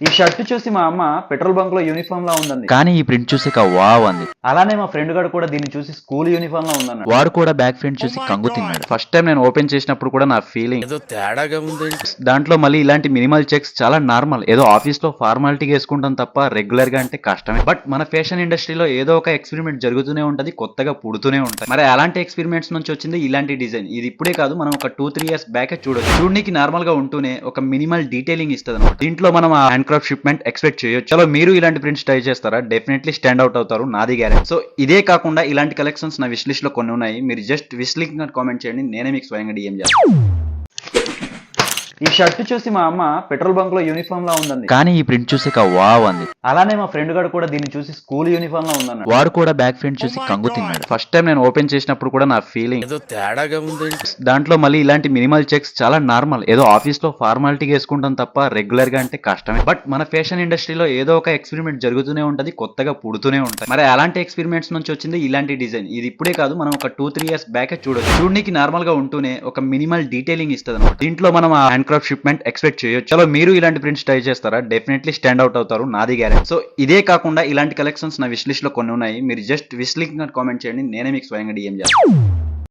ఈ షర్ట్ చూసి మా అమ్మ పెట్రోల్ బంక్ లో యూనిఫామ్ లా ఉందండి. కానీ ఈ ప్రింట్ చూసి వావ్ అంది. అలానే మా ఫ్రెండ్ గారు కూడా దీన్ని చూసి స్కూల్ యూనిఫామ్ లా ఉందన్నాడు. వాడు కూడా బ్యాక్ ప్రింట్ చూసి కంగు తిన్నాడు. ఫస్ట్ టైం నేను ఓపెన్ చేసినప్పుడు కూడా నా ఫీలింగ్ ఏదో తేడాగా ఉందండి. దాంట్లో మళ్ళీ ఇలాంటి మినిమల్ చెక్స్ చాలా నార్మల్. ఏదో ఆఫీస్ లో ఫార్మాలిటీగా వేసుకుంటాం తప్ప రెగ్యులర్ గా అంటే కష్టమే. బట్ మన ఫ్యాషన్ ఇండస్ట్రీలో ఏదో ఒక ఎక్స్పెరిమెంట్ జరుగుతూనే ఉంటది, కొత్తగా పుడుతూనే ఉంటాయి. మరి అలాంటి ఎక్స్పెరిమెంట్స్ నుంచి వచ్చింది ఇలాంటి డిజైన్. ఇది ఇప్పుడే కాదు, మనం ఒక 2-3 years బ్యాక్ చూడొచ్చు. చూడడానికి నార్మల్ గా ఉంటూనే ఒక మినిమల్ డీటెయిలింగ్ ఇస్తుంది అనమాట. దీంట్లో మనం ఆ హ్యాండ్ క్రాఫ్ట్ షిప్మెంట్ ఎక్స్పెక్ట్ చేయొచ్చు. చలో మీరు ఇలాంటి ప్రింట్స్ ట్రై చేస్తారా? డెఫినెట్లీ స్టాండ్ అవుట్ అవుతారు, నాది గ్యారెంటీ. సో ఇదే కాకుండా ఇలాంటి కలెక్షన్స్ నా విష్ లిస్ట్ లో కొన్ని ఉన్నాయి. మీరు జస్ట్ విష్ లింక్ కామెంట్ చేయండి, నేనే మీకు స్వయంగా డిఎం చేస్తాను. ఈ షర్ట్ చూసి మా అమ్మ పెట్రోల్ బంక్ లో యూనిఫామ్ లా ఉందండి. కానీ ఈ ప్రింట్ చూసి వావ్ అంది. అలానే మా ఫ్రెండ్ గారు కూడా దీన్ని చూసి స్కూల్ యూనిఫామ్ లా ఉందన్నాడు. వాడు కూడా బ్యాక్ ప్రింట్ చూసి కంగు తిన్నాడు. ఫస్ట్ టైం నేను ఓపెన్ చేసినప్పుడు కూడా నా ఫీలింగ్ ఏదో తేడాగా ఉందండి. దాంట్లో మళ్ళీ ఇలాంటి మినిమల్ చెక్స్ చాలా నార్మల్. ఏదో ఆఫీస్ లో ఫార్మాలిటీగా వేసుకుంటాం తప్ప రెగ్యులర్ గా అంటే కష్టమే. బట్ మన ఫ్యాషన్ ఇండస్ట్రీలో ఏదో ఒక ఎక్స్పెరిమెంట్ జరుగుతూనే ఉంటది, కొత్తగా పుడుతూనే ఉంటాయి. మరి అలాంటి ఎక్స్పెరిమెంట్స్ నుంచి వచ్చింది ఇలాంటి డిజైన్. ఇది ఇప్పుడే కాదు, మనం ఒక 2-3 years బ్యాక్ చూడొచ్చు. చూడడానికి నార్మల్ గా ఉంటూనే ఒక మినిమల్ డీటెయిలింగ్ ఇస్తుంది అనమాట. దీంట్లో మనం ఆ హ్యాండ్ క్రాఫ్ట్ షిప్మెంట్ ఎక్స్పెక్ట్ చేయొచ్చు. చలో మీరు ఇలాంటి ప్రింట్స్ ట్రై చేస్తారా? డెఫినెట్లీ స్టాండ్ అవుట్ అవుతారు, నాది గ్యారెంటీ. సో ఇదే కాకుండా ఇలాంటి కలెక్షన్స్ నా విష్ లిస్ట్ లో కొన్ని ఉన్నాయి. మీరు జస్ట్ విష్ లింక్ కామెంట్ చేయండి, నేనే మీకు స్వయంగా డిఎం చేస్తాను.